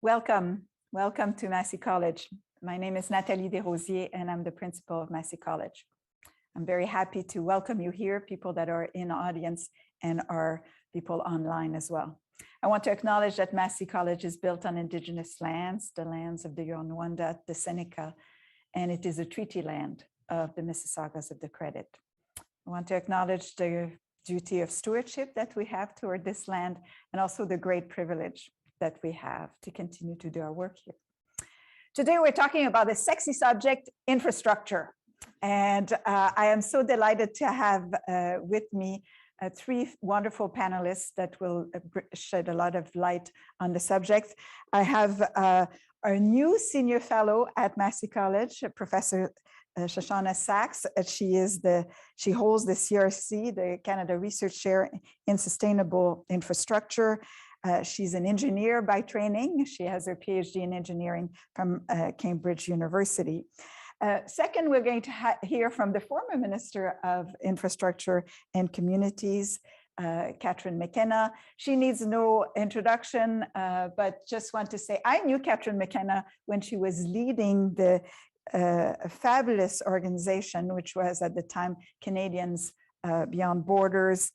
Welcome to Massey College. My name is Nathalie Des Rosiers and I'm the principal of Massey College. I'm very happy to welcome you here, people that are in the audience and our people online as well. I want to acknowledge that Massey College is built on indigenous lands, the lands of the Yonwanda, the Seneca, and it is a treaty land of the Mississaugas of the Credit. I want to acknowledge the duty of stewardship that we have toward this land and also the great privilege that we have to continue to do our work here. Today, we're talking about a sexy subject, infrastructure. And I am so delighted to have with me three wonderful panelists that will shed a lot of light on the subject. I have our new senior fellow at Massey College, Professor Shoshanna Saxe. She holds the CRC, the Canada Research Chair in Sustainable Infrastructure. She's an engineer by training. She has her PhD in engineering from Cambridge University. Second, we're going to hear from the former Minister of Infrastructure and Communities, Catherine McKenna. She needs no introduction, but just want to say I knew Catherine McKenna when she was leading the fabulous organization, which was at the time Canadians Beyond Borders,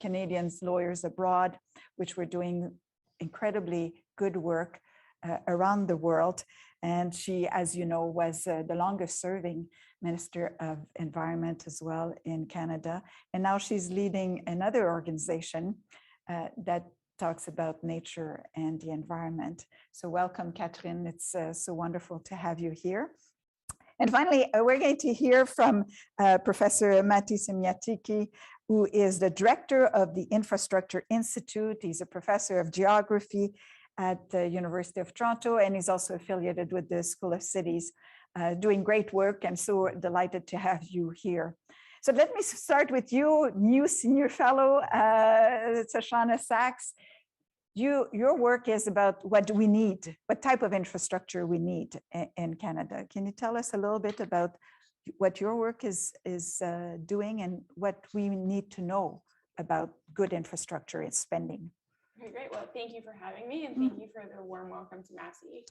Canadians Lawyers Abroad, which were doing incredibly good work around the world. And she, as you know, was the longest serving Minister of Environment as well in Canada. And now she's leading another organization that talks about nature and the environment. So welcome, Catherine. It's so wonderful to have you here. And finally, we're going to hear from Professor Matti Siemiatycki, who is the director of the Infrastructure Institute. He's a professor of geography at the University of Toronto, and he's also affiliated with the School of Cities, doing great work, and so delighted to have you here. So let me start with you, new senior fellow, Shoshanna Saxe. Your work is about what do we need, what type of infrastructure we need in Canada. Can you tell us a little bit about what your work is doing and what we need to know about good infrastructure and spending? Okay, great. Well, thank you for having me and thank you for the warm welcome to Massey.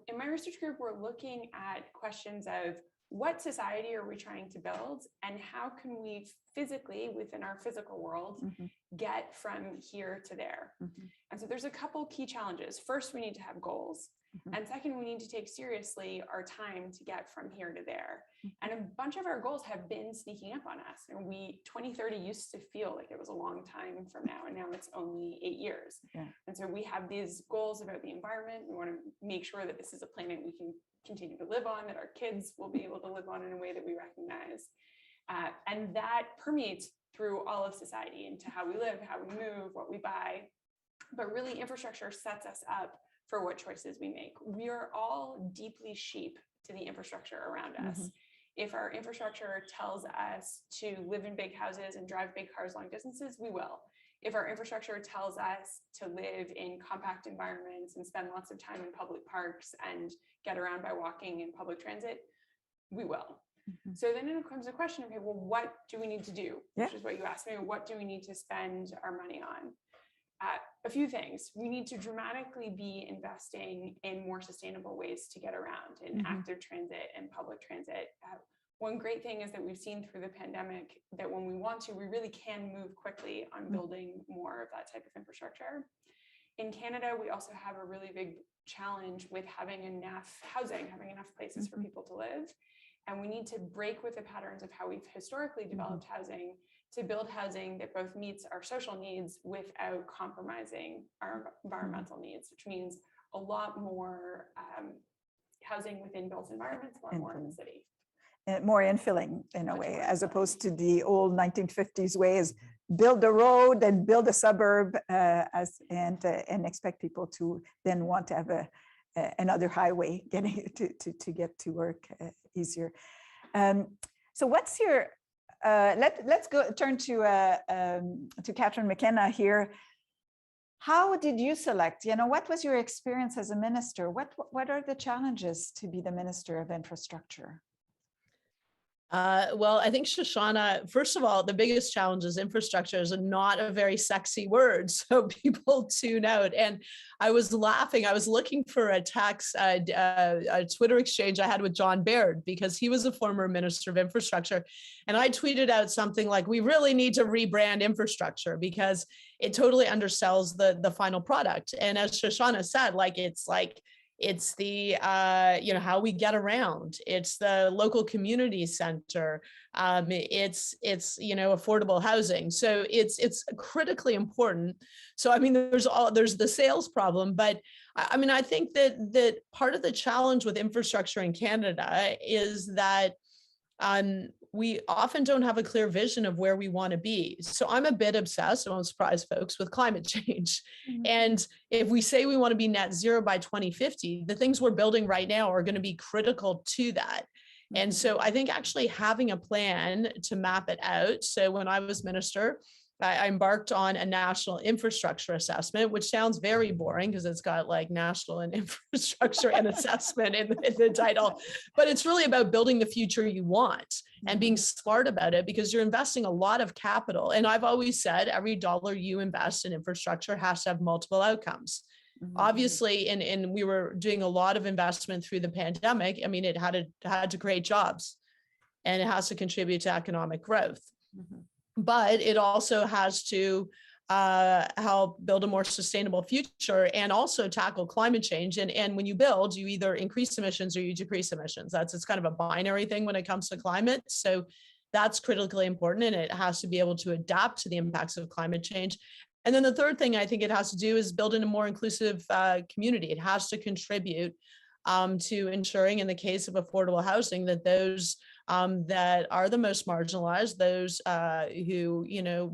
In my research group, we're looking at questions of what society are we trying to build and how can we physically, within our physical world, get from here to there. And so there's a couple key challenges. First, we need to have goals. And second, we need to take seriously our time to get from here to there. And a bunch of our goals have been sneaking up on us. And 2030 used to feel like it was a long time from now, and now it's only 8 years. And so we have these goals about the environment. We want to make sure that this is a planet we can continue to live on, that our kids will be able to live on in a way that we recognize. And that permeates through all of society into how we live, how we move, what we buy. But really, infrastructure sets us up for what choices we make. We are all deeply sheep to the infrastructure around us. If our infrastructure tells us to live in big houses and drive big cars long distances, we will. If our infrastructure tells us to live in compact environments and spend lots of time in public parks and get around by walking in public transit, we will. So then it comes a question, okay, well, what do we need to do? Which is what you asked me, what do we need to spend our money on? A few things. We need to dramatically be investing in more sustainable ways to get around in active transit and public transit. One great thing is that we've seen through the pandemic that when we want to, we really can move quickly on building more of that type of infrastructure. In Canada, we also have a really big challenge with having enough housing, having enough places for people to live. And we need to break with the patterns of how we've historically developed housing to build housing that both meets our social needs without compromising our environmental needs, which means a lot more housing within built environments, a lot more in the city. And more infilling in a way, as opposed to the old 1950s ways, build a road and build a suburb and expect people to then want to have another highway getting to get to work easier. So what's your let's turn to Catherine McKenna here. How did you select? What was your experience as a minister? What are the challenges to be the Minister of Infrastructure? Well, I think Shoshanna, first of all, the biggest challenge is infrastructure is not a very sexy word, so people tune out. And I was laughing. I was looking for a text, a Twitter exchange I had with John Baird, because he was a former Minister of Infrastructure. And I tweeted out something like, we really need to rebrand infrastructure because it totally undersells the final product. And as Shoshanna said, it's the how we get around, it's the local community center, it's affordable housing, so it's critically important. So I mean, there's the sales problem, but I mean, I think that part of the challenge with infrastructure in Canada is that we often don't have a clear vision of where we want to be. So I'm a bit obsessed, I won't surprise folks, with climate change. Mm-hmm. And if we say we want to be net zero by 2050, the things we're building right now are going to be critical to that. Mm-hmm. And so I think actually having a plan to map it out. So when I was minister, I embarked on a national infrastructure assessment, which sounds very boring because it's got like national and infrastructure and assessment in the title, but it's really about building the future you want and being smart about it, because you're investing a lot of capital. And I've always said every dollar you invest in infrastructure has to have multiple outcomes. Mm-hmm. Obviously, and we were doing a lot of investment through the pandemic. I mean, it had to create jobs, and it has to contribute to economic growth. Mm-hmm. But it also has to help build a more sustainable future and also tackle climate change. And when you build, you either increase emissions or you decrease emissions. It's kind of a binary thing when it comes to climate. So that's critically important, and it has to be able to adapt to the impacts of climate change. And then the third thing I think it has to do is build in a more inclusive community. It has to contribute to ensuring, in the case of affordable housing, that those that are the most marginalized, those who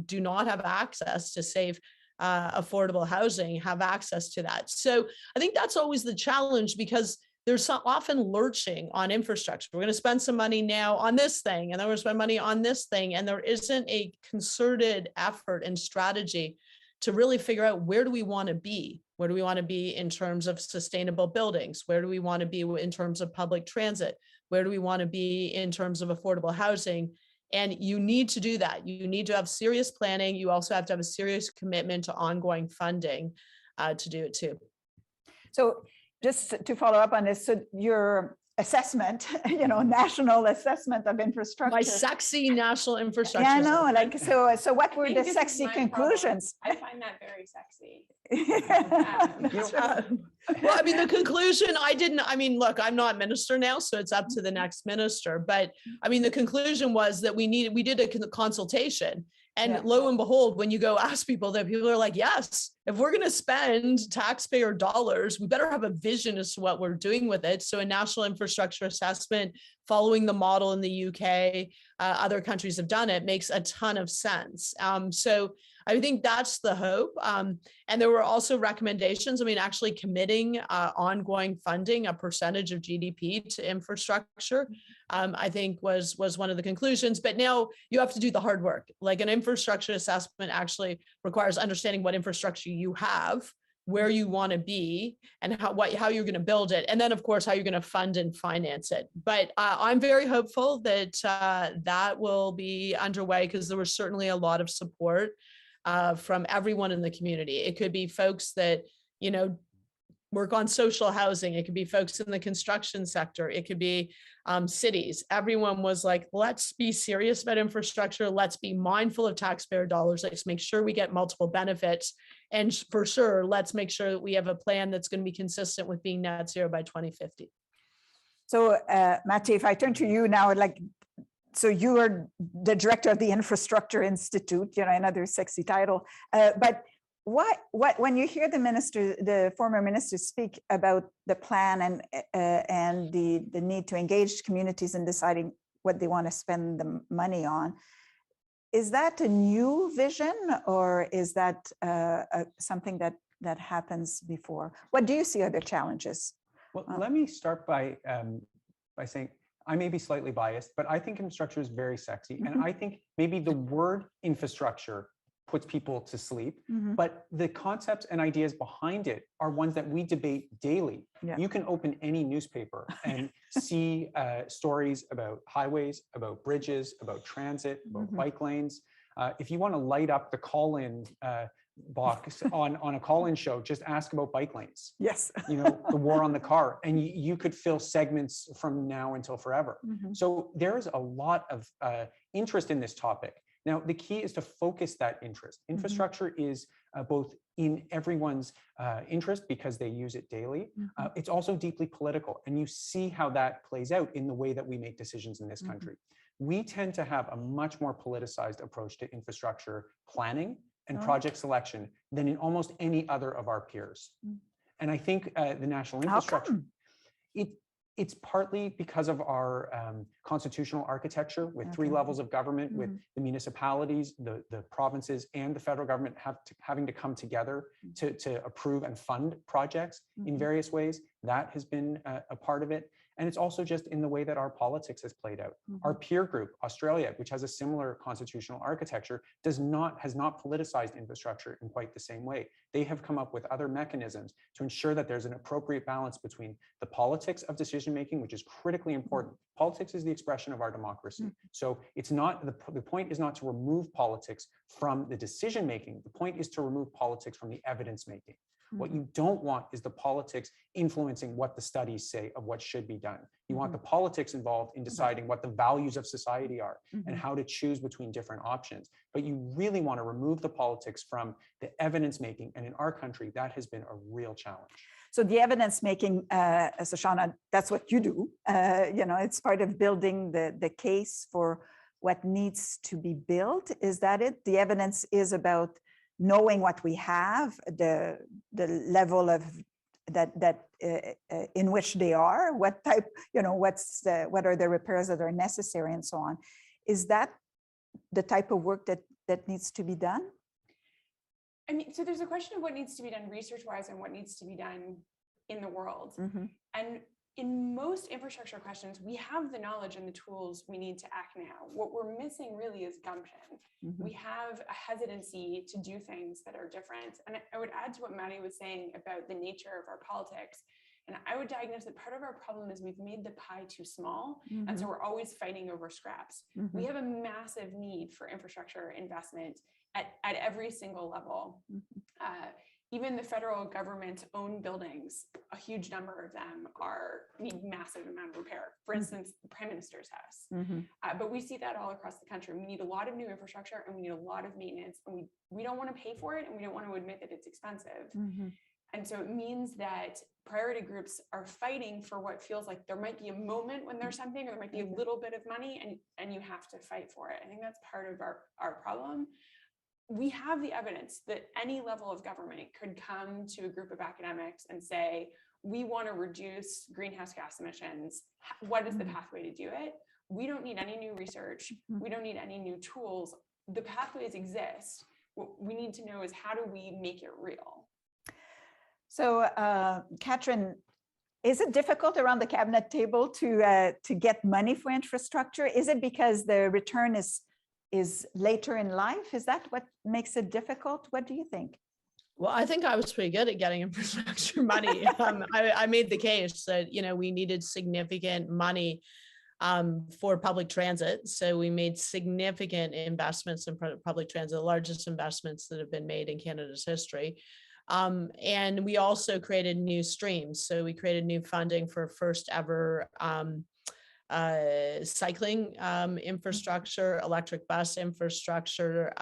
do not have access to safe, affordable housing, have access to that. So I think that's always the challenge, because there's often lurching on infrastructure. We're going to spend some money now on this thing, and then we're going to spend money on this thing, and there isn't a concerted effort and strategy to really figure out, where do we want to be? Where do we want to be in terms of sustainable buildings? Where do we want to be in terms of public transit? Where do we want to be in terms of affordable housing? And you need to do that. You need to have serious planning. You also have to have a serious commitment to ongoing funding to do it too. So just to follow up on this, so your assessment, national assessment of infrastructure. My sexy national infrastructure. Yeah, I know. Like, so what were the sexy conclusions? I find that very sexy. Well, I mean, the conclusion, look, I'm not minister now, so it's up to the next minister. But I mean, the conclusion was that we did a consultation. And lo and behold, when you go ask people, that people are like, yes, if we're going to spend taxpayer dollars, we better have a vision as to what we're doing with it. So a national infrastructure assessment, following the model in the UK, other countries have done it, makes a ton of sense. So I think that's the hope. And there were also recommendations. I mean, actually committing ongoing funding, a percentage of GDP to infrastructure, I think was one of the conclusions. But now you have to do the hard work. Like, an infrastructure assessment actually requires understanding what infrastructure you have, where you want to be, and how you're going to build it. And then, of course, how you're going to fund and finance it. But I'm very hopeful that that will be underway, because there was certainly a lot of support from everyone in the community. It could be folks that, work on social housing. It could be folks in the construction sector. It could be cities. Everyone was like, let's be serious about infrastructure. Let's be mindful of taxpayer dollars. Let's make sure we get multiple benefits. And for sure, let's make sure that we have a plan that's going to be consistent with being net zero by 2050. So Matti, if I turn to you now, so you are the director of the Infrastructure Institute, another sexy title, but what when you hear the former minister speak about the plan and the need to engage communities in deciding what they want to spend the money on, is that a new vision, or is that something that happens before? What do you see are the challenges? Well, let me start by saying, I may be slightly biased, but I think infrastructure is very sexy. Mm-hmm. And I think maybe the word infrastructure puts people to sleep, Mhm. but the concepts and ideas behind it are ones that we debate daily. Yeah. You can open any newspaper and see stories about highways, about bridges, about transit, about Mhm. bike lanes. If you want to light up the call-in box on a call-in show, just ask about bike lanes. Yes. You know, the war on the car, and you could fill segments from now until forever. Mhm. So there is a lot of interest in this topic. Now, the key is to focus that interest. Infrastructure is both in everyone's interest because they use it daily. It's also deeply political, and you see how that plays out in the way that we make decisions in this country. We tend to have a much more politicized approach to infrastructure planning and project selection than in almost any other of our peers. And I think the national infrastructure, it's partly because of our constitutional architecture with three levels of government, with the municipalities, the provinces, and the federal government having to come together to approve and fund projects in various ways. That has been a part of it. And it's also just in the way that our politics has played out. Our peer group, Australia, which has a similar constitutional architecture, has not politicized infrastructure in quite the same way. They have come up with other mechanisms to ensure that there's an appropriate balance between the politics of decision-making, which is critically important. Politics is the expression of our democracy. So it's not, the point is not to remove politics from the decision-making. The point is to remove politics from the evidence-making. What you don't want is the politics influencing what the studies say of what should be done. You want the politics involved in deciding what the values of society are and how to choose between different options. But you really want to remove the politics from the evidence making. And in our country, that has been a real challenge. So the evidence making, Shoshanna, that's what you do. You know, it's part of building the case for what needs to be built. Is that it? The evidence is about knowing what we have, the level of that in which they are, what type, you know, what are the repairs that are necessary and so on. Is that the type of work that needs to be done? I mean, so there's a question of what needs to be done research-wise and what needs to be done in the world. And in most infrastructure questions, we have the knowledge and the tools we need to act now. What we're missing really is gumption. We have a hesitancy to do things that are different. And I would add to what Matti was saying about the nature of our politics. And I would diagnose that part of our problem is we've made the pie too small. And so we're always fighting over scraps. We have a massive need for infrastructure investment at every single level. Even the federal government's own buildings, a huge number of them need massive amount of repair. For instance, the Prime Minister's house. But we see that all across the country. We need a lot of new infrastructure and we need a lot of maintenance, and we don't want to pay for it, and we don't want to admit that it's expensive. And so it means that priority groups are fighting for what feels like there might be a moment when there's something, or there might be a little bit of money, and you have to fight for it. I think that's part of our problem. We have the evidence that any level of government could come to a group of academics and say, we want to reduce greenhouse gas emissions. What is the pathway to do it? We don't need any new research. We don't need any new tools. The pathways exist. What we need to know is, how do we make it real? So, Catherine, is it difficult around the cabinet table to get money for infrastructure? Is it because the return is later in life? Is that what makes it difficult? What do you think? Well, I think I was pretty good at getting infrastructure money. I made the case that, you know, we needed significant money for public transit. So we made significant investments in public transit, the largest investments that have been made in Canada's history. And we also created new streams. So we created new funding for first ever cycling infrastructure, electric bus infrastructure,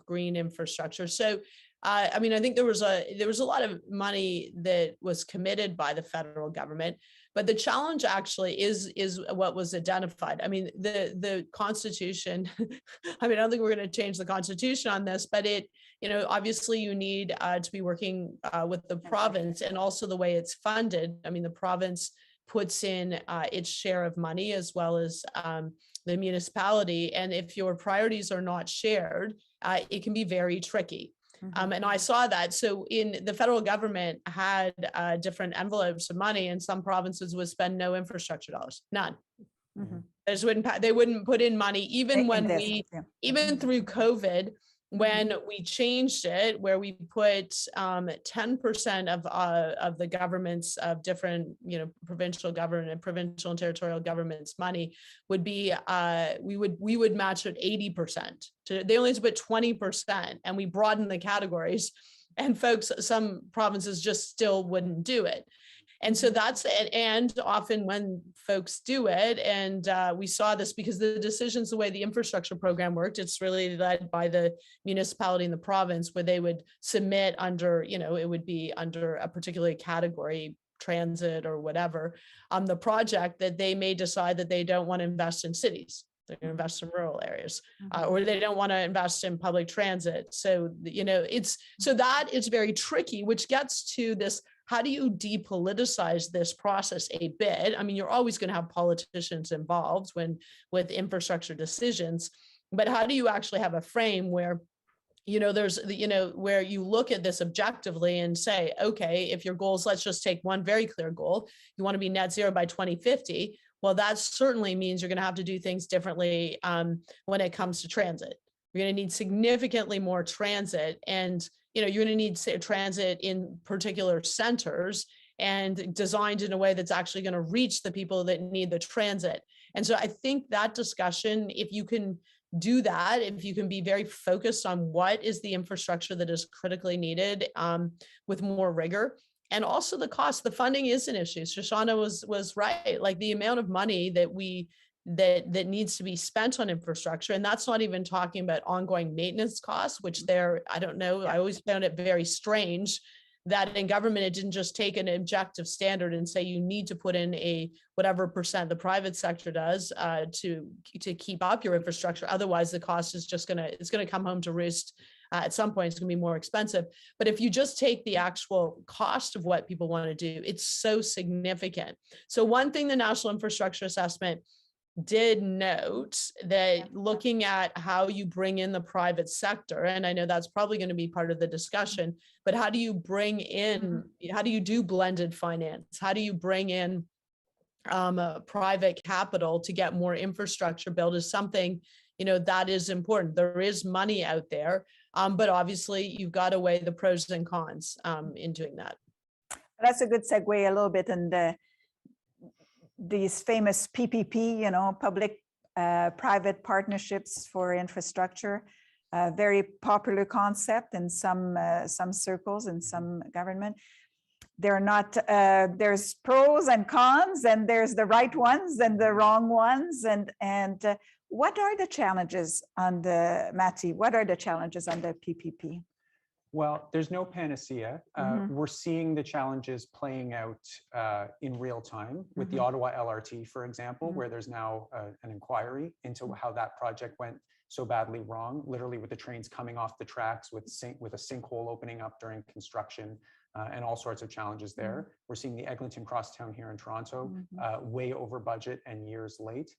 green infrastructure. So, I mean, I think there was a lot of money that was committed by the federal government, but the challenge actually is what was identified. I mean, the Constitution. I mean, I don't think we're going to change the Constitution on this, but you know, obviously you need to be working with the province, and also the way it's funded. I mean, the province puts in its share of money, as well as the municipality. And if your priorities are not shared, it can be very tricky. And I saw that. So in the federal government had different envelopes of money, and some provinces would spend no infrastructure dollars, none. They just wouldn't put in money, even when even through COVID, when we changed it, where we put 10% of the governments of different, provincial government and provincial and territorial governments' money would be, we would match it 80%. They only had to put 20%, and we broadened the categories, and some provinces just still wouldn't do it. And so that's it. And often when folks do it, and we saw this because the decisions, the way the infrastructure program worked, it's really led by the municipality in the province, where they would submit under, it would be under a particular category, transit or whatever, the project, that they may decide that they don't want to invest in cities. They're going to invest in rural areas, or they don't want to invest in public transit. So, that is very tricky, which gets to this. How do you depoliticize this process a bit? I mean, you're always going to have politicians involved with infrastructure decisions, but how do you actually have a frame where, where you look at this objectively and say, okay, if your goals, let's just take one very clear goal, you want to be net zero by 2050. Well, that certainly means you're going to have to do things differently when it comes to transit. You're going to need significantly more transit, and you're going to need transit in particular centers and designed in a way that's actually going to reach the people that need the transit. And so I think that discussion, if you can do that, if you can be very focused on what is the infrastructure that is critically needed with more rigor, and also the cost, the funding is an issue. Shoshanna was right. Like the amount of money that needs to be spent on infrastructure. And that's not even talking about ongoing maintenance costs, which I don't know, I always found it very strange that in government, it didn't just take an objective standard and say you need to put in a whatever percent the private sector does to keep up your infrastructure. Otherwise, the cost is just it's going to come home to roost. At some point, it's going to be more expensive. But if you just take the actual cost of what people want to do, it's so significant. So one thing the National Infrastructure Assessment did note that looking at how you bring in the private sector, and I know that's probably going to be part of the discussion, but how do you bring in, how do you do blended finance? How do you bring in private capital to get more infrastructure built is something, that is important. There is money out there, but obviously you've got to weigh the pros and cons in doing that. That's a good segue a little bit in these famous PPP, public-private partnerships for infrastructure, very popular concept in some circles in some government. They're not, there's pros and cons, and there's the right ones and the wrong ones. And what are the challenges on Matti, what are the challenges on the PPP? Well, there's no panacea. We're seeing the challenges playing out in real time with the Ottawa LRT, for example, where there's now an inquiry into how that project went so badly wrong, literally with the trains coming off the tracks, with a sinkhole opening up during construction, and all sorts of challenges there. We're seeing the Eglinton Crosstown here in Toronto, way over budget and years late.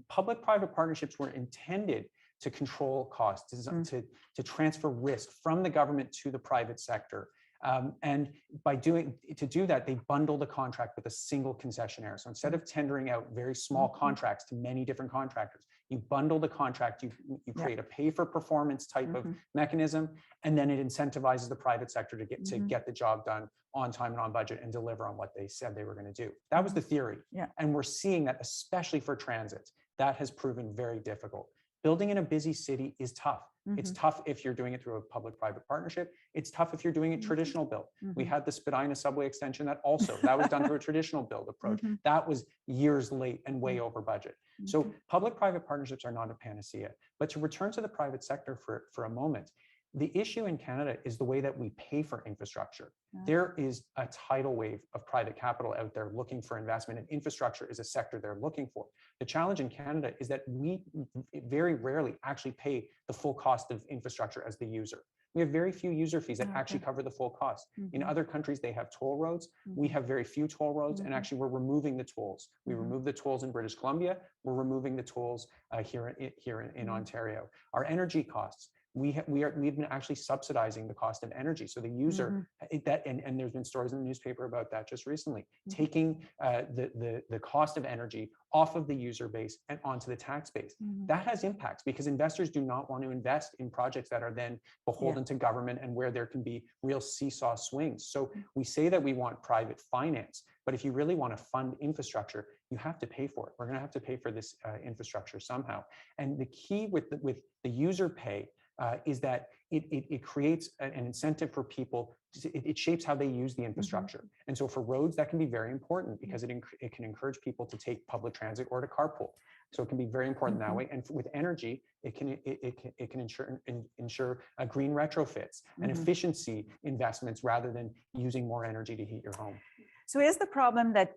Public-private partnerships were intended to control costs, to transfer risk from the government to the private sector. And to do that, they bundled a contract with a single concessionaire. So instead of tendering out very small contracts to many different contractors, you bundle the contract, you create a pay for performance type of mechanism, and then it incentivizes the private sector to get the job done on time and on budget and deliver on what they said they were going to do. That was the theory. And we're seeing that, especially for transit, that has proven very difficult. Building in a busy city is tough. It's tough if you're doing it through a public-private partnership. It's tough if you're doing it traditional build. We had the Spadina subway extension that was done through a traditional build approach. That was years late and way over budget. So public-private partnerships are not a panacea. But to return to the private sector for a moment, the issue in Canada is the way that we pay for infrastructure. There is a tidal wave of private capital out there looking for investment, and infrastructure is a sector they're looking for. The challenge in Canada is that we very rarely actually pay the full cost of infrastructure as the user. We have very few user fees that actually cover the full cost. In other countries, they have toll roads. We have very few toll roads, and actually we're removing the tolls. We removed the tolls in British Columbia. We're removing the tolls here in Ontario. Our energy costs. we've been actually subsidizing the cost of energy. So the user and there's been stories in the newspaper about that just recently, taking the cost of energy off of the user base and onto the tax base. That has impacts because investors do not want to invest in projects that are then beholden to government and where there can be real seesaw swings. So we say that we want private finance, but if you really want to fund infrastructure, you have to pay for it. We're going to have to pay for this infrastructure somehow. And the key with the user pay is that it creates an incentive for people. It shapes how they use the infrastructure. And so for roads, that can be very important because it can encourage people to take public transit or to carpool. So it can be very important that way. And with energy, it can ensure green retrofits and efficiency investments rather than using more energy to heat your home. So is the problem that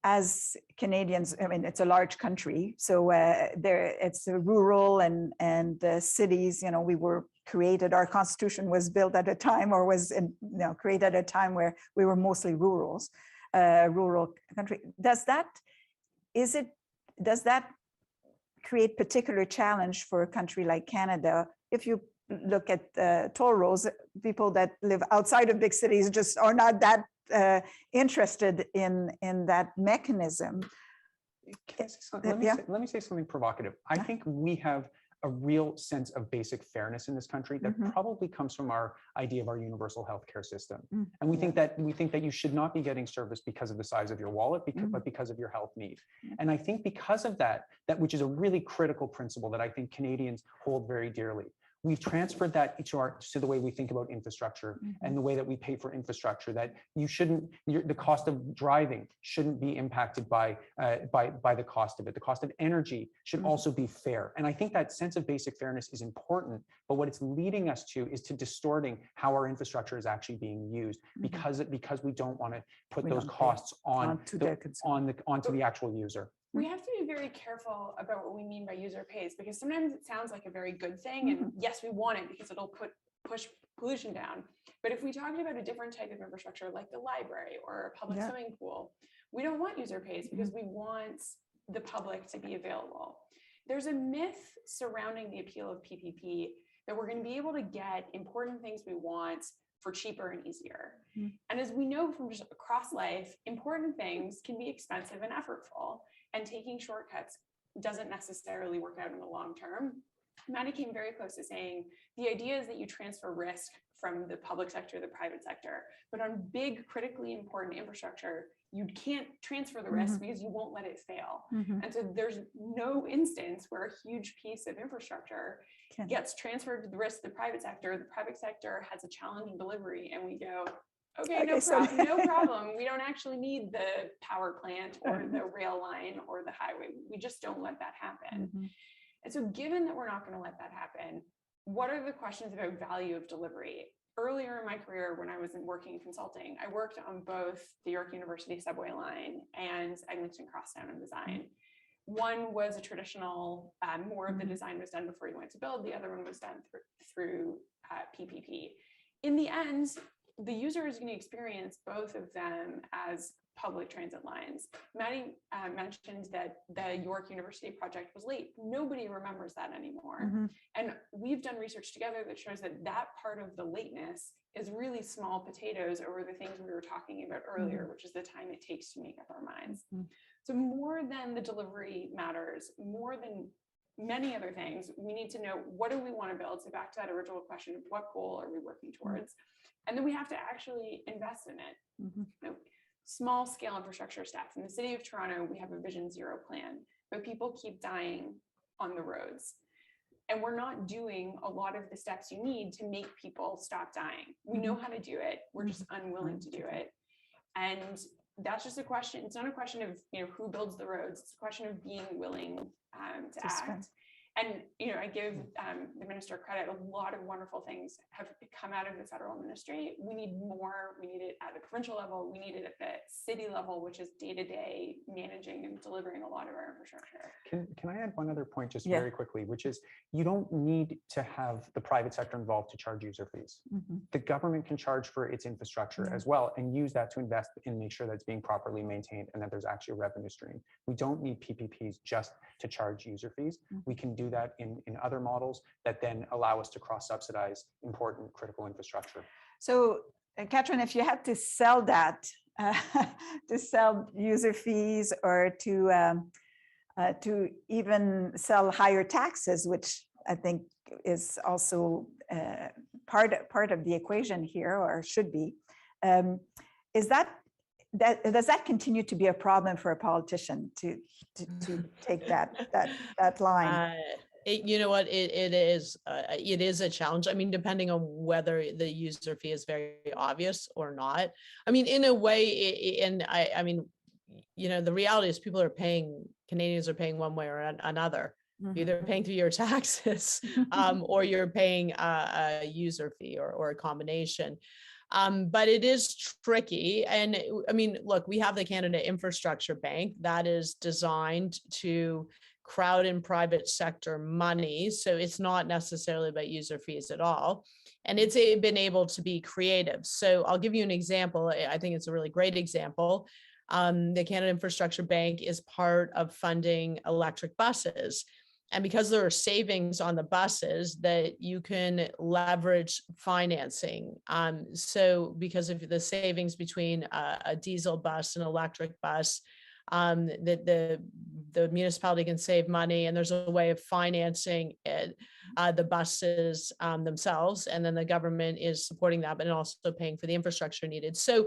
as Canadians, I mean, it's a large country, so it's rural and cities, you know, we were created, our constitution was built at a time or was created at a time where we were mostly rural country. Does that create particular challenge for a country like Canada? If you look at toll roads, people that live outside of big cities just are not that interested in that mechanism. Let me say something provocative. I think we have a real sense of basic fairness in this country that probably comes from our idea of our universal healthcare system. And we think that you should not be getting service because of the size of your wallet, but because of your health need. And I think because of that which is a really critical principle that I think Canadians hold very dearly. We've transferred that to the way we think about infrastructure and the way that we pay for infrastructure, that the cost of driving shouldn't be impacted by the cost of it. The cost of energy should also be fair. And I think that sense of basic fairness is important, but what it's leading us to is to distorting how our infrastructure is actually being used because we don't want to put those costs onto the actual user. We have to be very careful about what we mean by user pays, because sometimes it sounds like a very good thing. And yes, we want it because it'll push pollution down. But if we talked about a different type of infrastructure, like the library or a public swimming pool, we don't want user pays because we want the public to be available. There's a myth surrounding the appeal of PPP that we're going to be able to get important things we want for cheaper and easier. And as we know from just across life, important things can be expensive and effortful. And taking shortcuts doesn't necessarily work out in the long term. Matti came very close to saying the idea is that you transfer risk from the public sector to the private sector, but on big, critically important infrastructure, you can't transfer the risk because you won't let it fail. And so there's no instance where a huge piece of infrastructure gets transferred to the risk of the private sector has a challenge in delivery, and we go, okay, no problem. We don't actually need the power plant or the rail line or the highway. We just don't let that happen. And so given that we're not going to let that happen, what are the questions about value of delivery? Earlier in my career, when I was working in consulting, I worked on both the York University subway line and Eglinton Crosstown and design. One was a traditional, more of the design was done before you went to build. The other one was done through PPP. In the end, the user is going to experience both of them as public transit lines. Matti mentioned that the York University project was late. Nobody remembers that anymore. And we've done research together that shows that that part of the lateness is really small potatoes over the things we were talking about earlier, which is the time it takes to make up our minds. So more than the delivery matters, more than many other things, we need to know, what do we want to build? So back to that original question of what goal are we working towards? And then we have to actually invest in it. You know, small scale infrastructure stuff. In the city of Toronto, we have a Vision Zero plan, but people keep dying on the roads. And we're not doing a lot of the steps you need to make people stop dying. We know how to do it. We're just unwilling to do it. And that's just a question. It's not a question of, you know, who builds the roads. It's a question of being willing to act. And, you know, I give the minister credit. A lot of wonderful things have come out of the federal ministry. We need more. We need it at the provincial level. We need it at the city level, which is day-to-day managing and delivering a lot of our infrastructure. Can I add one other point just very quickly, which is you don't need to have the private sector involved to charge user fees. The government can charge for its infrastructure as well and use that to invest and make sure that it's being properly maintained and that there's actually a revenue stream. We don't need PPPs just to charge user fees. We can do do that in other models that then allow us to cross-subsidize important critical infrastructure. So, Catherine, if you had to sell that, to sell user fees or to even sell higher taxes, which I think is also part of the equation here, or should be, is that does that continue to be a problem for a politician to take that line? You know what, it is a challenge. I mean, depending on whether the user fee is very obvious or not. I mean, in a way, I mean, you know, the reality is Canadians are paying one way or another. Mm-hmm. Either paying through your taxes or you're paying a user fee or a combination. But it is tricky. And I mean, look, we have the Canada Infrastructure Bank that is designed to crowd in private sector money. So it's not necessarily about user fees at all. And it's been able to be creative. So I'll give you an example. I think it's a really great example. The Canada Infrastructure Bank is part of funding electric buses. And because there are savings on the buses, that you can leverage financing. So because of the savings between a diesel bus and electric bus, that the municipality can save money, and there's a way of financing it, the buses themselves, and then the government is supporting that, but also paying for the infrastructure needed. So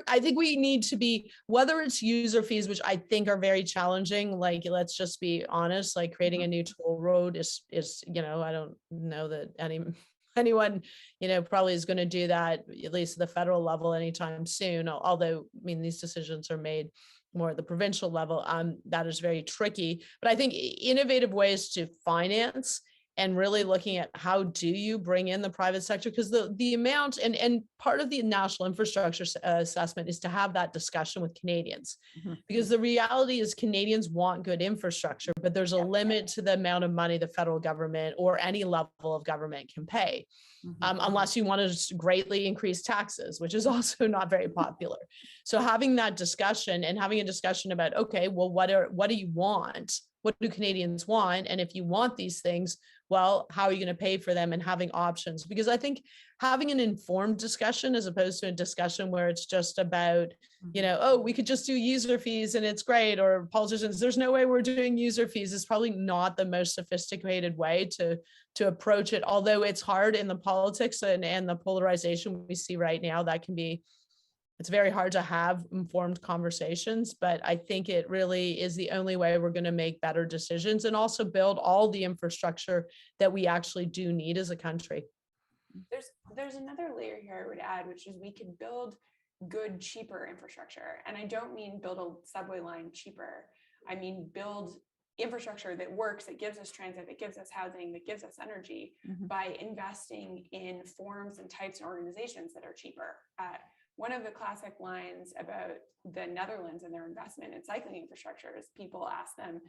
I think we need to be, whether it's user fees, which I think are very challenging, like, let's just be honest, like creating a new toll road is, you know, I don't know that anyone, you know, probably is going to do that, at least at the federal level anytime soon. Although, I mean, these decisions are made more at the provincial level. That is very tricky. But I think innovative ways to finance and really looking at how do you bring in the private sector, because the amount and part of the national infrastructure assessment is to have that discussion with Canadians, because the reality is Canadians want good infrastructure, but there's a limit to the amount of money the federal government or any level of government can pay. Unless you want to greatly increase taxes, which is also not very popular. So having that discussion and having a discussion about, okay, well, what do you want? What do Canadians want? And if you want these things, well, how are you going to pay for them, and having options? Because I think having an informed discussion as opposed to a discussion where it's just about, you know, oh, we could just do user fees and it's great, or politicians, there's no way we're doing user fees, is probably not the most sophisticated way to approach it. Although it's hard in the politics and the polarization we see right now, it's very hard to have informed conversations, but I think it really is the only way we're going to make better decisions and also build all the infrastructure that we actually do need as a country. There's another layer here I would add, which is we could build good, cheaper infrastructure. And I don't mean build a subway line cheaper. I mean, build infrastructure that works, that gives us transit, that gives us housing, that gives us energy by investing in forms and types and organizations that are cheaper. One of the classic lines about the Netherlands and their investment in cycling infrastructure is people ask them,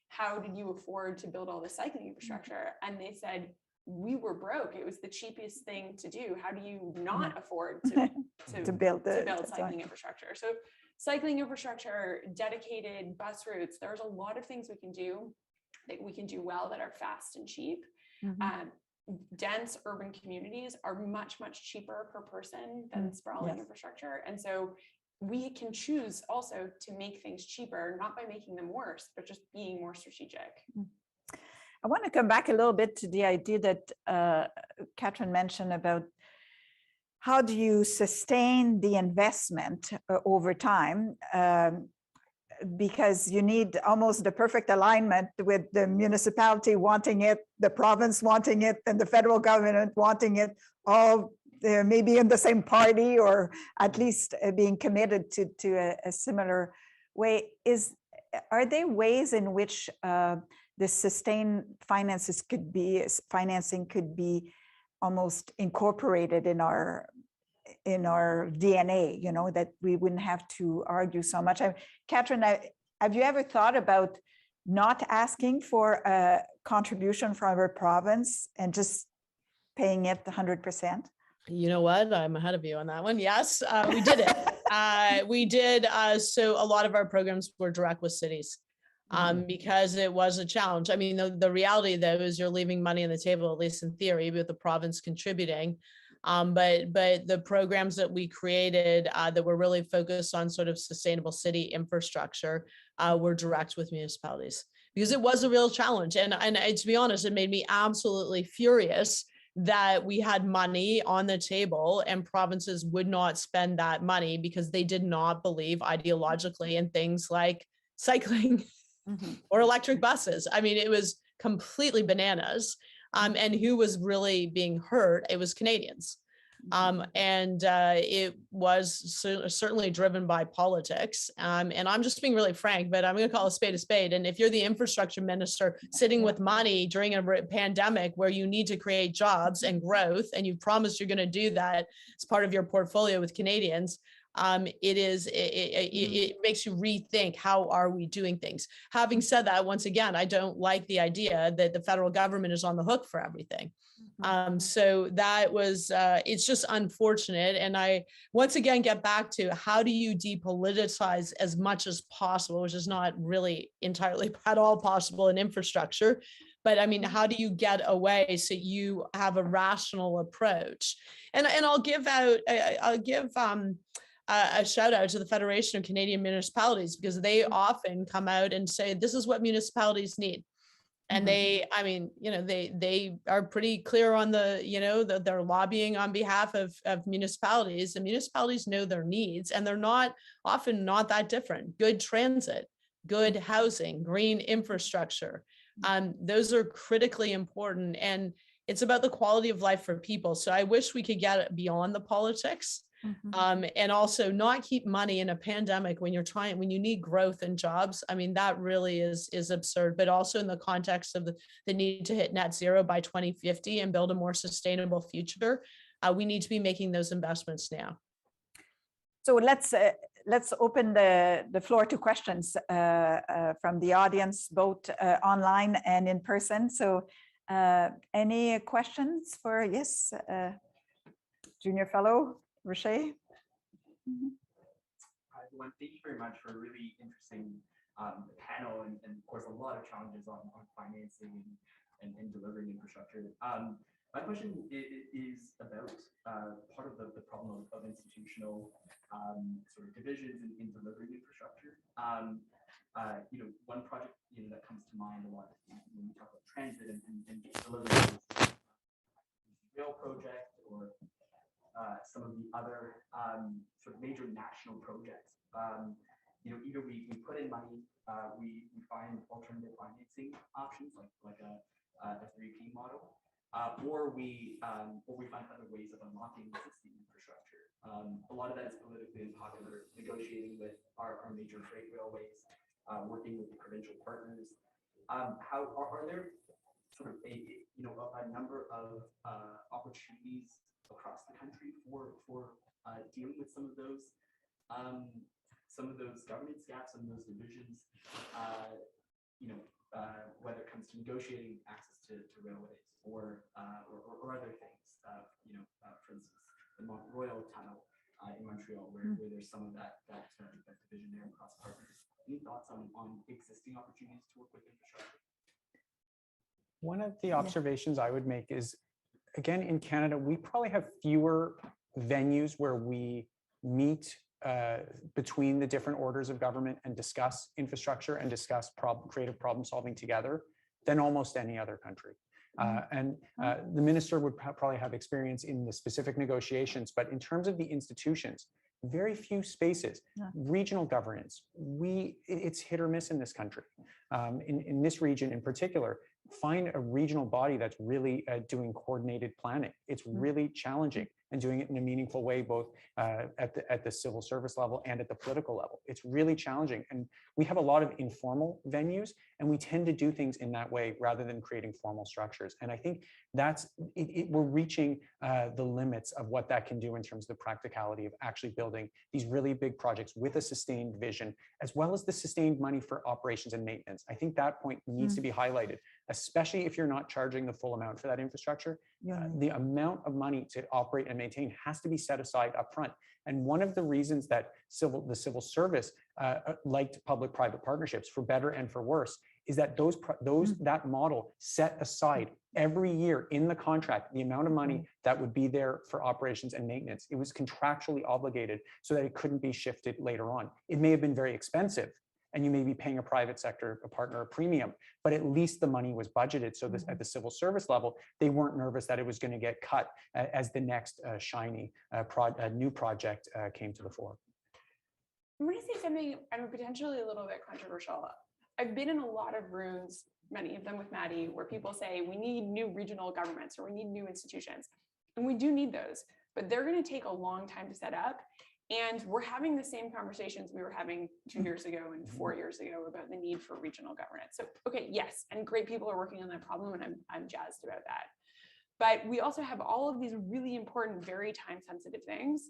how did you afford to build all the cycling infrastructure? And they said, we were broke. It was the cheapest thing to do. How do you not afford to build cycling infrastructure? So cycling infrastructure, dedicated bus routes, there's a lot of things we can do that we can do well that are fast and cheap. Dense urban communities are much, much cheaper per person than sprawling infrastructure. And so we can choose also to make things cheaper, not by making them worse, but just being more strategic. I want to come back a little bit to the idea that Catherine mentioned about how do you sustain the investment over time, because you need almost the perfect alignment with the municipality wanting it, the province wanting it, and the federal government wanting it, all maybe in the same party, or at least being committed to a similar way. Are there ways in which the sustained financing could be almost incorporated in our DNA, you know, that we wouldn't have to argue so much? Catherine, have you ever thought about not asking for a contribution from our province and just paying it 100%? You know what? I'm ahead of you on that one. Yes, we did it. We did. So a lot of our programs were direct with cities. because it was a challenge. I mean, the reality though is you're leaving money on the table, at least in theory, with the province contributing. But the programs that we created that were really focused on sort of sustainable city infrastructure were direct with municipalities, because it was a real challenge. And to be honest, it made me absolutely furious that we had money on the table and provinces would not spend that money because they did not believe ideologically in things like cycling or electric buses. I mean, it was completely bananas. And who was really being hurt? It was Canadians. And it was certainly driven by politics. And I'm just being really frank, but I'm going to call a spade a spade. And if you're the infrastructure minister sitting with money during a pandemic where you need to create jobs and growth, and you promised you're going to do that as part of your portfolio with Canadians, it makes you rethink how are we doing things. Having said that, once again, I don't like the idea that the federal government is on the hook for everything. So that was, it's just unfortunate. And I, once again, get back to how do you depoliticize as much as possible, which is not really entirely at all possible in infrastructure. But I mean, how do you get away so you have a rational approach? And I'll give a shout out to the Federation of Canadian Municipalities, because they often come out and say, this is what municipalities need. And they, I mean, you know, they are pretty clear on the, you know, they're lobbying on behalf of municipalities, and municipalities know their needs, and they're often not that different. Good transit, good housing, green infrastructure. Those are critically important, and it's about the quality of life for people. So I wish we could get beyond the politics. And also not keep money in a pandemic when you need growth and jobs. I mean, that really is absurd, but also in the context of the need to hit net zero by 2050 and build a more sustainable future, we need to be making those investments now. So let's open the floor to questions from the audience, both online and in person. So any questions for, yes, junior fellow? Rocher? Hi, everyone. Thank you very much for a really interesting panel, and of course a lot of challenges on financing and delivering infrastructure. My question is about part of the problem of institutional sort of divisions in delivering infrastructure. You know, one project that comes to mind a lot when we talk about transit and delivering rail project or some of the other sort of major national projects. You know, either we put in money, we find alternative financing options like a 3P model, or we find other ways of unlocking existing infrastructure. A lot of that is politically unpopular, negotiating with our major freight railways, working with the provincial partners. How are there sort of a number of opportunities across the country for dealing with some of those governance gaps and those divisions, whether it comes to negotiating access to railways or other things, for instance, the Mont Royal Tunnel in Montreal, where there's some of that division there across partners. Any thoughts on existing opportunities to work with infrastructure? One of the observations I would make is, again, in Canada, we probably have fewer venues where we meet between the different orders of government and discuss infrastructure and discuss creative problem solving together than almost any other country. The minister would probably have experience in the specific negotiations, but in terms of the institutions, very few spaces. Regional governance, it's hit or miss in this country. In this region in particular, find a regional body that's really doing coordinated planning. It's really challenging, and doing it in a meaningful way, both at the civil service level and at the political level. It's really challenging. And we have a lot of informal venues, and we tend to do things in that way rather than creating formal structures. And I think we're reaching the limits of what that can do in terms of the practicality of actually building these really big projects with a sustained vision, as well as the sustained money for operations and maintenance. I think that point needs to be highlighted, especially if you're not charging the full amount for that infrastructure. The amount of money to operate and maintain has to be set aside up front. And one of the reasons that the civil service liked public-private partnerships, for better and for worse, is that that model set aside every year in the contract the amount of money that would be there for operations and maintenance. It was contractually obligated so that it couldn't be shifted later on. It may have been very expensive, and you may be paying a private sector, a partner, a premium, but at least the money was budgeted. So this, at the civil service level, they weren't nervous that it was going to get cut as the next shiny new project came to the fore. I'm going to say something potentially a little bit controversial. I've been in a lot of rooms, many of them with Matti, where people say we need new regional governments or we need new institutions. And we do need those, but they're going to take a long time to set up. And we're having the same conversations we were having 2 years ago and 4 years ago about the need for regional governance. So, okay, yes, and great people are working on that problem, and I'm jazzed about that. But we also have all of these really important, very time-sensitive things.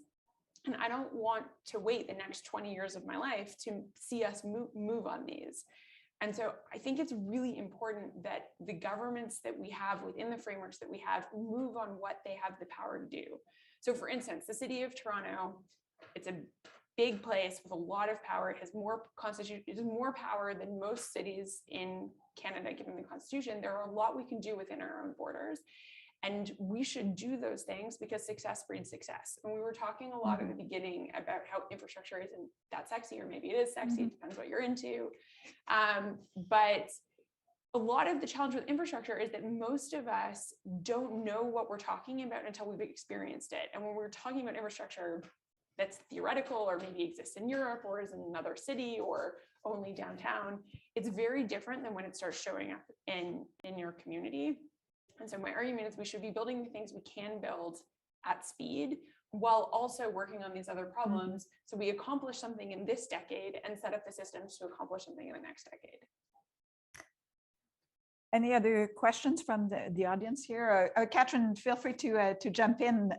And I don't want to wait the next 20 years of my life to see us move on these. And so I think it's really important that the governments that we have within the frameworks that we have move on what they have the power to do. So for instance, the city of Toronto, it's a big place with a lot of power. It has more power than most cities in Canada, given the Constitution. There are a lot we can do within our own borders. And we should do those things because success breeds success. And we were talking a lot at the beginning about how infrastructure isn't that sexy, or maybe it is sexy, it depends what you're into. But a lot of the challenge with infrastructure is that most of us don't know what we're talking about until we've experienced it. And when we're talking about infrastructure that's theoretical or maybe exists in Europe or is in another city or only downtown, it's very different than when it starts showing up in your community. And so my argument is we should be building the things we can build at speed while also working on these other problems. So we accomplish something in this decade and set up the systems to accomplish something in the next decade. Any other questions from the audience here? Catherine, feel free to jump in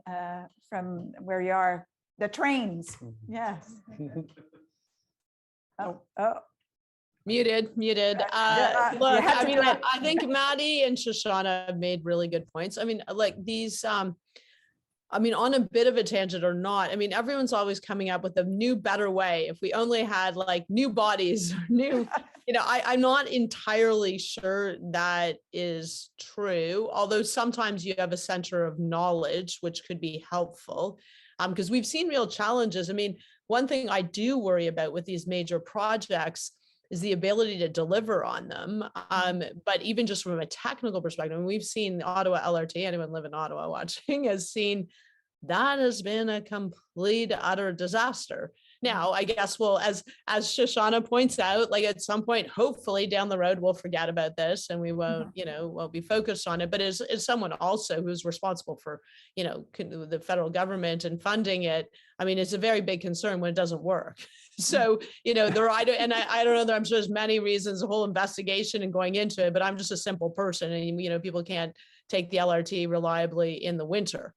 from where you are. The trains, yes. Oh. Muted. Look, I mean, I think Matti and Shoshanna have made really good points. I mean, like these, I mean, on a bit of a tangent or not, I mean, everyone's always coming up with a new, better way. If we only had like new bodies, new, you know, I'm not entirely sure that is true, although sometimes you have a center of knowledge, which could be helpful, because we've seen real challenges. I mean, one thing I do worry about with these major projects is the ability to deliver on them. But even just from a technical perspective, and we've seen the Ottawa LRT, anyone live in Ottawa watching has seen that has been a complete, utter disaster. Now, I guess as Shoshanna points out, like at some point, hopefully down the road, we'll forget about this and we won't, you know, won't be focused on it. But as someone also who's responsible for, you know, the federal government and funding it, I mean, it's a very big concern when it doesn't work. So, you know, I don't know that I'm sure there's many reasons, a whole investigation and going into it, but I'm just a simple person and, you know, people can't take the LRT reliably in the winter.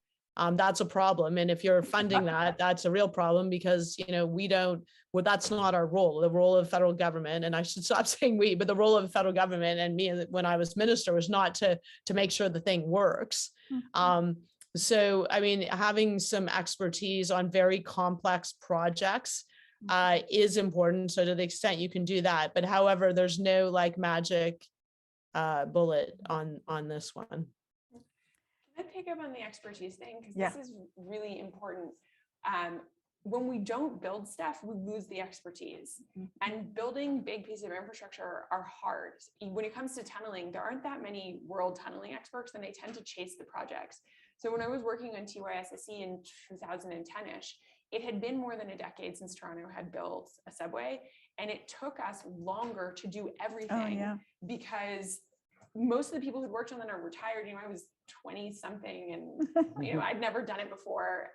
That's a problem. And if you're funding that, that's a real problem because, you know, that's not our role. The role of the federal government, and I should stop saying we, but the role of the federal government and me when I was minister was not to make sure the thing works. So, I mean, having some expertise on very complex projects is important. So to the extent you can do that, but however, there's no like magic bullet on this one. Can I pick up on the expertise thing? Because this is really important. When we don't build stuff, we lose the expertise. And building big pieces of infrastructure are hard. When it comes to tunneling, there aren't that many world tunneling experts, and they tend to chase the projects. So when I was working on TYSSE in 2010-ish, it had been more than a decade since Toronto had built a subway, and it took us longer to do everything because most of the people who worked on it are retired. You know, I was 20 something and, you know, I'd never done it before.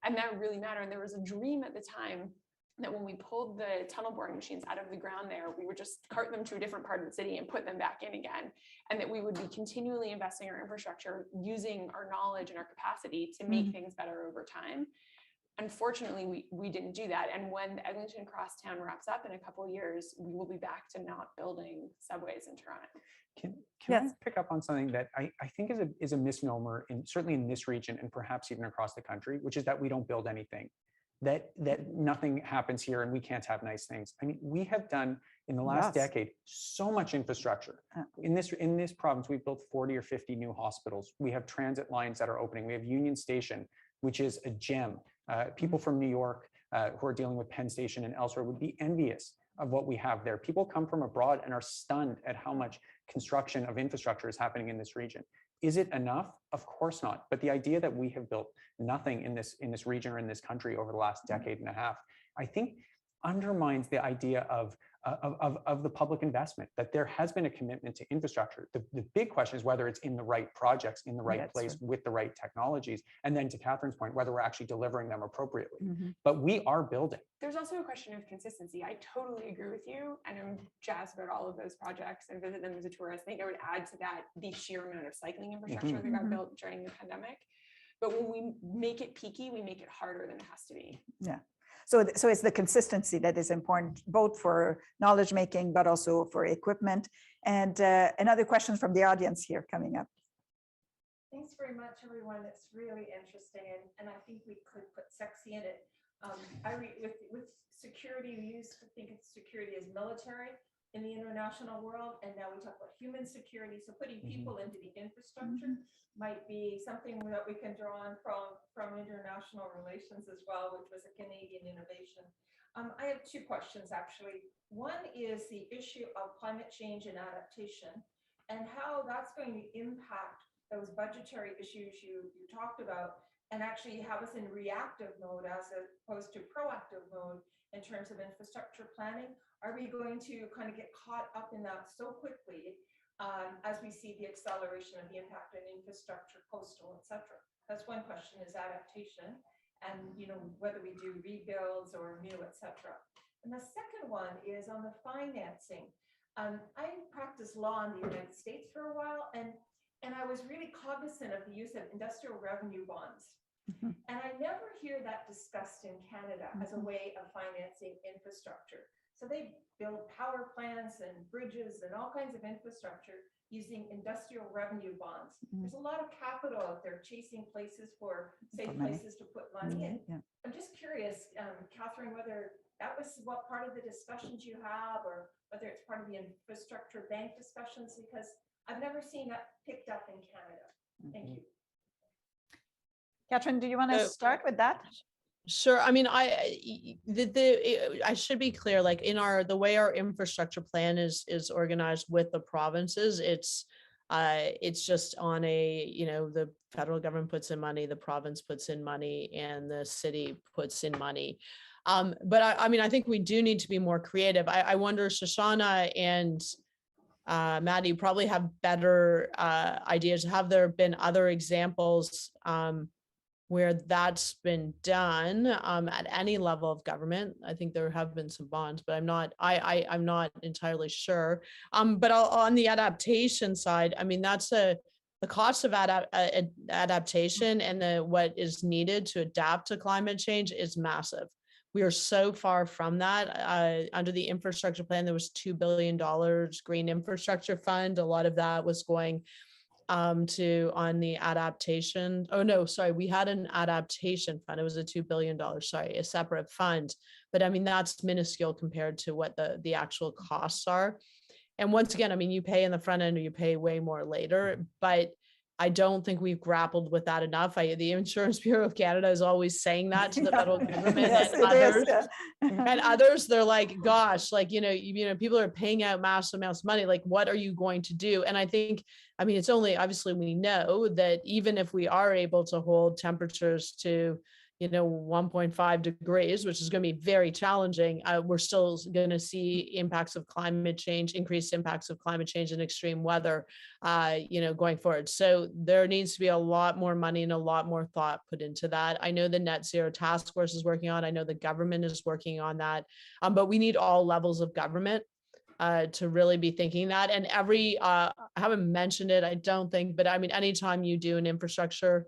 And that really mattered. And there was a dream at the time that when we pulled the tunnel boring machines out of the ground there, we would just cart them to a different part of the city and put them back in again. And that we would be continually investing in our infrastructure, using our knowledge and our capacity to make things better over time. Unfortunately, we didn't do that. And when the Eglinton Crosstown wraps up in a couple of years, we will be back to not building subways in Toronto. Can I pick up on something that I think is a misnomer, certainly in this region and perhaps even across the country, which is that we don't build anything. that nothing happens here and we can't have nice things. I mean, we have done in the last Yes. decade so much infrastructure. In this province, we've built 40 or 50 new hospitals. We have transit lines that are opening. We have Union Station, which is a gem. People from New York who are dealing with Penn Station and elsewhere would be envious of what we have there. People come from abroad and are stunned at how much construction of infrastructure is happening in this region. Is it enough? Of course not. But the idea that we have built nothing in this region or in this country over the last decade and a half, I think undermines the idea of the public investment, that there has been a commitment to infrastructure. The big question is whether it's in the right projects, in the right place, with the right technologies. And then to Catherine's point, whether we're actually delivering them appropriately. But we are building. There's also a question of consistency. I totally agree with you. And I'm jazzed about all of those projects and visit them as a tourist. I think I would add to that the sheer amount of cycling infrastructure that got built during the pandemic. But when we make it peaky, we make it harder than it has to be. Yeah. So it's the consistency that is important, both for knowledge making, but also for equipment. And another question from the audience here coming up. Thanks very much, everyone. It's really interesting, and I think we could put Saxe in it. I read with security, we used to think of security as military in the international world, and now we talk about human security. So putting people into the infrastructure might be something that we can draw on from international relations as well, which was a Canadian innovation. I have two questions, actually. One is the issue of climate change and adaptation and how that's going to impact those budgetary issues you talked about and actually have us in reactive mode as opposed to proactive mode in terms of infrastructure planning. Are we going to kind of get caught up in that so quickly as we see the acceleration of the impact on infrastructure, coastal, et cetera? That's one question, is adaptation, and whether we do rebuilds or new, et cetera. And the second one is on the financing. I practiced law in the United States for a while, and I was really cognizant of the use of industrial revenue bonds. And I never hear that discussed in Canada as a way of financing infrastructure. So they build power plants and bridges and all kinds of infrastructure using industrial revenue bonds. There's a lot of capital out there chasing places for safe places to put money in. I'm just curious, Catherine, whether that was what part of the discussions you have, or whether it's part of the infrastructure bank discussions, because I've never seen that picked up in Canada. Thank you. Catherine, do you want to start with that? Sure. I mean, I should be clear, like in the way our infrastructure plan is organized with the provinces, it's just on the federal government puts in money, the province puts in money, and the city puts in money. But I mean, I think we do need to be more creative. I wonder, Shoshanna and Matti, you probably have better ideas. Have there been other examples where that's been done at any level of government? I think there have been some bonds, but I'm not entirely sure. But on the adaptation side, I mean, that's the cost of adaptation and what is needed to adapt to climate change is massive. We are so far from that. Under the infrastructure plan, there was $2 billion green infrastructure fund. A lot of that was going on the adaptation. Oh no, sorry, we had an adaptation fund. It was a $2 billion, a separate fund. But I mean, that's minuscule compared to what the actual costs are. And once again, I mean, you pay in the front end or you pay way more later, but I don't think we've grappled with that enough. The Insurance Bureau of Canada is always saying that to the federal government and others. And others, they're like, gosh, like, people are paying out massive amounts of money. Like, what are you going to do? And I think, I mean, it's only, obviously we know that even if we are able to hold temperatures to, 1.5 degrees, which is going to be very challenging, we're still going to see impacts of climate change, increased impacts of climate change and extreme weather, going forward. So there needs to be a lot more money and a lot more thought put into that. I know the Net Zero Task Force is working on it. I know the government is working on that, but we need all levels of government to really be thinking that. And I haven't mentioned it, I don't think, but I mean, anytime you do an infrastructure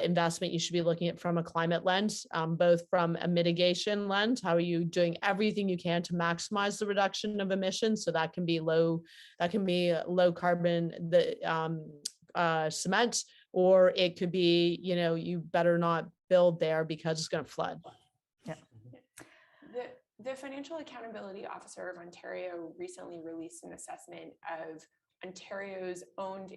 investment, you should be looking at from a climate lens, both from a mitigation lens. How are you doing everything you can to maximize the reduction of emissions? So that can be low carbon, cement, or it could be, you better not build there because it's going to flood. The Financial Accountability Officer of Ontario recently released an assessment of Ontario-owned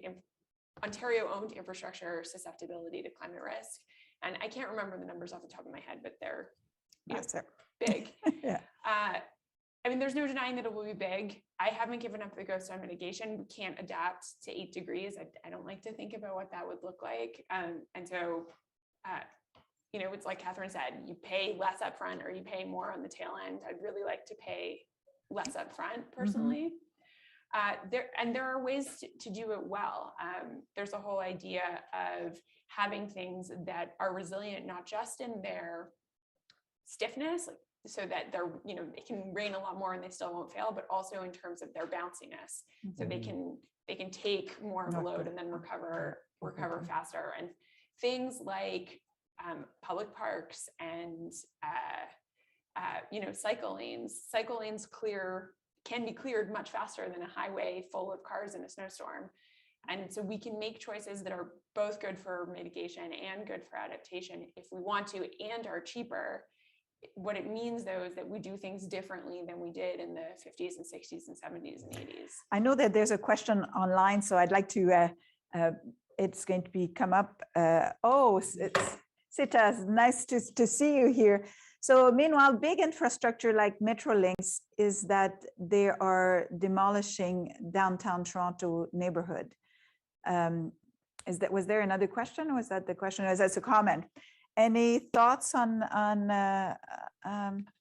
infrastructure susceptibility to climate risk. And I can't remember the numbers off the top of my head, but they're big. Yeah. I mean, there's no denying that it will be big. I haven't given up the ghost on mitigation. We can't adapt to 8 degrees. I don't like to think about what that would look like. And so, you know, it's like Catherine said, you pay less upfront or you pay more on the tail end. I'd really like to pay less upfront personally. There are ways to do it well. There's a whole idea of having things that are resilient, not just in their stiffness, like, so that they're, you know, they can rain a lot more and they still won't fail, but also in terms of their bounciness, so they can take more of a load and then recover faster. And things like public parks and you know, cycle lanes can be cleared much faster than a highway full of cars in a snowstorm. And so we can make choices that are both good for mitigation and good for adaptation if we want to, and are cheaper. What it means, though, is that we do things differently than we did in the 50s and 60s and 70s and 80s. I know that there's a question online, so I'd like to, it's going to be come up. Oh, it's Sita, nice to see you here. So meanwhile, big infrastructure like Metrolinx is that they are demolishing downtown Toronto neighborhood. Was there another question, or was that the question? Or is that a comment? Any thoughts on? I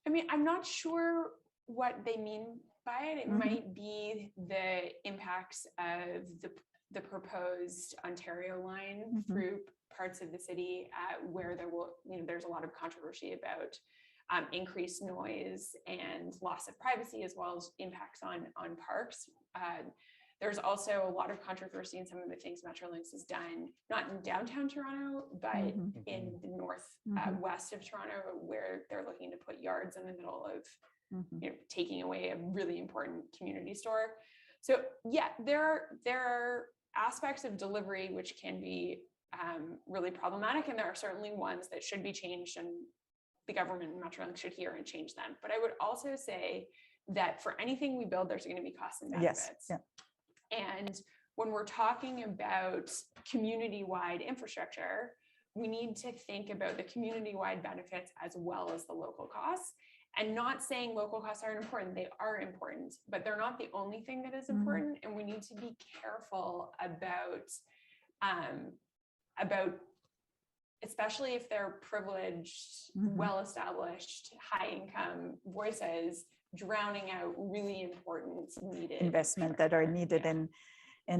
mean, I'm not sure what they mean by it. It might be the impacts of the proposed Ontario line through parts of the city where there will, you know, there's a lot of controversy about increased noise and loss of privacy, as well as impacts on parks. There's also a lot of controversy in some of the things Metrolinx has done, not in downtown Toronto, but in the north west of Toronto, where they're looking to put yards in the middle of, you know, taking away a really important community store. So yeah, there are aspects of delivery which can be really problematic, and there are certainly ones that should be changed, and the government and Metrolinx should hear and change them. But I would also say that for anything we build, there's going to be costs and benefits. Yes. Yeah. And when we're talking about community-wide infrastructure, we need to think about the community-wide benefits as well as the local costs. And not saying local costs aren't important, they are important, but they're not the only thing that is important. And we need to be careful about especially if they're privileged, well-established, high-income voices, drowning out really important needed investment that are needed in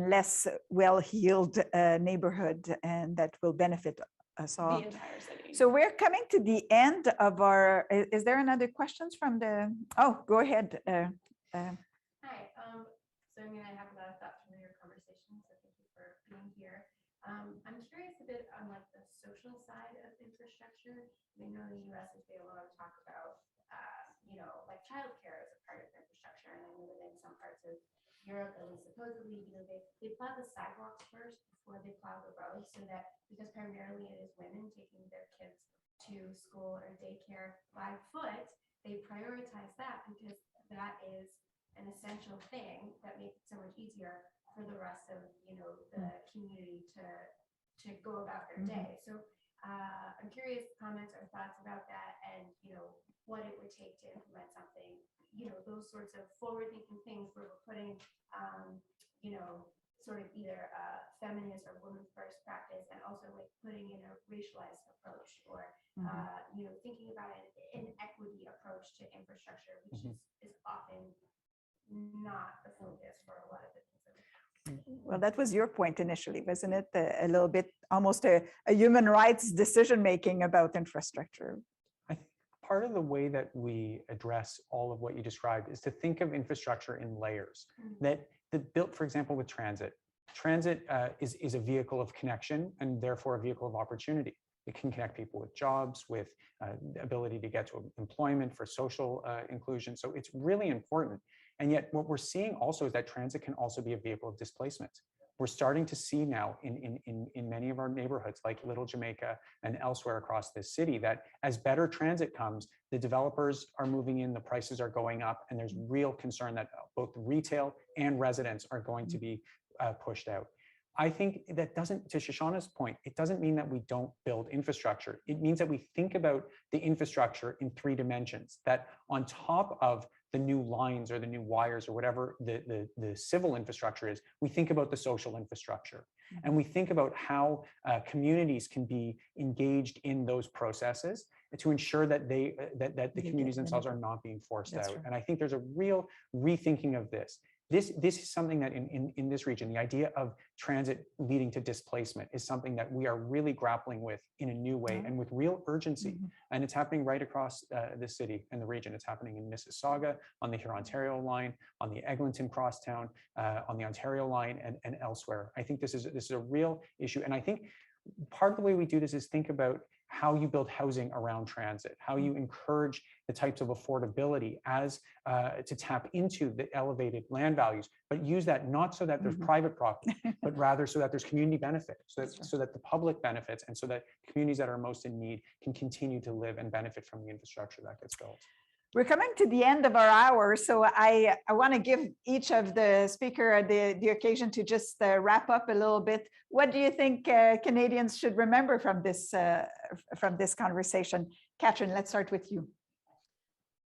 less well-heeled neighborhood, and that will benefit us all. The entire city. So we're coming to the end of our, is there another questions from the, oh, go ahead. Hi, so I'm gonna have a lot of thoughts from your conversation, so thank you for being here. I'm curious a bit on like the social side of infrastructure. We know in the US there's been a lot of talk about you know, like childcare as a part of infrastructure, and I know that in some parts of Europe, at least supposedly, you know, they plow the sidewalks first before they plow the roads, so that because primarily it is women taking their kids to school or daycare by foot, they prioritize that because that is an essential thing that makes it so much easier for the rest of, you know, the community to go about their day. So I'm curious comments or thoughts about that, and you know, what it would take to implement something, you know, those sorts of forward-thinking things where we're putting, you know, sort of either feminist or women first practice, and also like putting in a racialized approach, or you know, thinking about an equity approach to infrastructure, which is often not the focus for a lot of the things. Well, that was your point initially, wasn't it? A little bit, almost a human rights decision-making about infrastructure. Part of the way that we address all of what you described is to think of infrastructure in layers. That built, for example, with transit. Transit is a vehicle of connection, and therefore a vehicle of opportunity. It can connect people with jobs, with the ability to get to employment, for social inclusion. So it's really important. And yet what we're seeing also is that transit can also be a vehicle of displacement. we're starting to see now in many of our neighborhoods, like Little Jamaica and elsewhere across this city, that as better transit comes, the developers are moving in, the prices are going up, and there's real concern that both retail and residents are going to be pushed out. I think that doesn't, to Shoshanna's point, it doesn't mean that we don't build infrastructure. It means that we think about the infrastructure in 3 dimensions, that on top of the new lines or the new wires or whatever the civil infrastructure is, we think about the social infrastructure. And we think about how communities can be engaged in those processes to ensure that the communities themselves are not being forced out. And I think there's a real rethinking of this. This is something that in this region, the idea of transit leading to displacement is something that we are really grappling with in a new way and with real urgency. And it's happening right across the city and the region. It's happening in Mississauga, on the Huron-Ontario line, on the Eglinton crosstown, on the Ontario line, and elsewhere. I think this is a real issue. And I think part of the way we do this is think about how you build housing around transit, how you encourage the types of affordability as to tap into the elevated land values, but use that not so that there's private property, but rather so that there's community benefit, so that the public benefits, and so that communities that are most in need can continue to live and benefit from the infrastructure that gets built. We're coming to the end of our hour, so I want to give each of the speaker the occasion to just wrap up a little bit. What do you think Canadians should remember from this conversation? Catherine, let's start with you.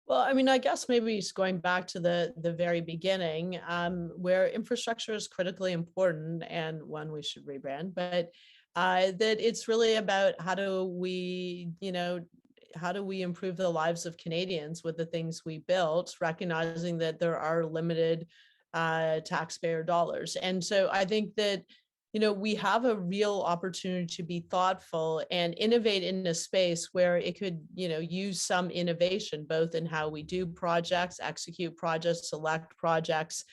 Well, I mean, I guess maybe it's going back to the very beginning, where infrastructure is critically important and one we should rebrand, but that it's really about how do we improve the lives of Canadians with the things we built, recognizing that there are limited taxpayer dollars. And so I think that, we have a real opportunity to be thoughtful and innovate in a space where it could, use some innovation, both in how we do projects, execute projects, select projects.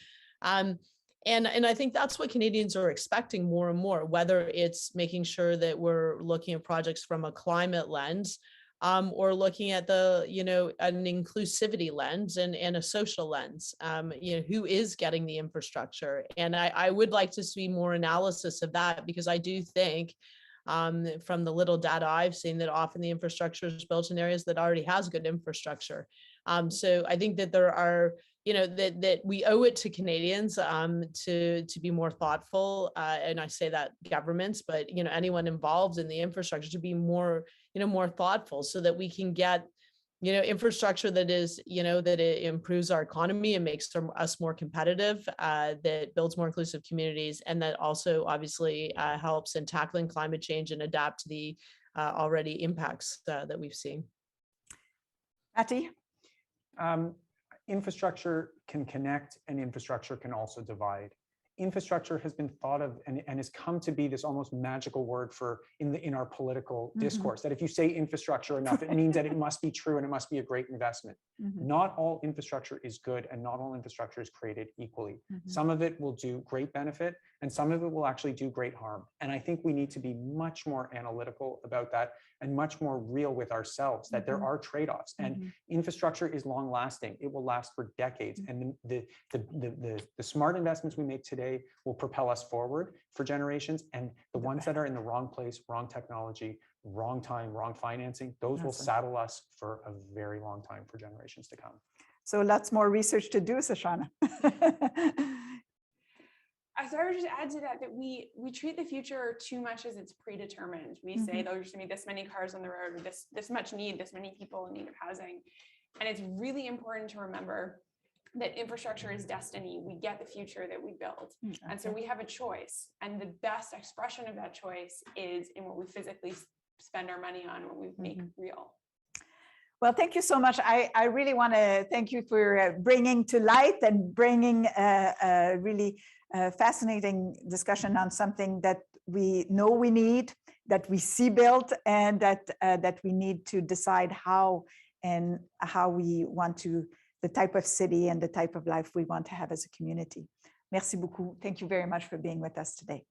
And I think that's what Canadians are expecting more and more, whether it's making sure that we're looking at projects from a climate lens, or looking at an inclusivity lens and a social lens, who is getting the infrastructure. And I would like to see more analysis of that, because I do think from the little data I've seen that often the infrastructure is built in areas that already has good infrastructure. So I think that there are, that we owe it to Canadians to be more thoughtful. And I say that governments, but, anyone involved in the infrastructure to be more, more thoughtful, so that we can get, infrastructure that is, that it improves our economy and makes us more competitive, that builds more inclusive communities, and that also obviously helps in tackling climate change and adapt to the already impacts that we've seen. Matti? Infrastructure can connect, and infrastructure can also divide. Infrastructure has been thought of and has come to be this almost magical word for in our political discourse, that if you say infrastructure enough, it means that it must be true and it must be a great investment. Not all infrastructure is good, and not all infrastructure is created equally. Some of it will do great benefit, and some of it will actually do great harm. And I think we need to be much more analytical about that, and much more real with ourselves, that there are trade-offs, and infrastructure is long lasting. It will last for decades. And the smart investments we make today will propel us forward for generations, and the ones that are in the wrong place, wrong technology, wrong time, wrong financing, those will saddle us for a very long time for generations to come. So lots more research to do, Shoshanna. So I would just add to that we treat the future too much as it's predetermined. We say there's going to be this many cars on the road, or this much need, this many people in need of housing. And it's really important to remember that infrastructure is destiny. We get the future that we build. And so we have a choice. And the best expression of that choice is in what we physically spend our money on, what we make real. Well, thank you so much. I really want to thank you for bringing to light and bringing a really fascinating discussion on something that we know we need, that we see built, and that we need to decide how we want to, the type of city and the type of life we want to have as a community. Merci beaucoup. Thank you very much for being with us today.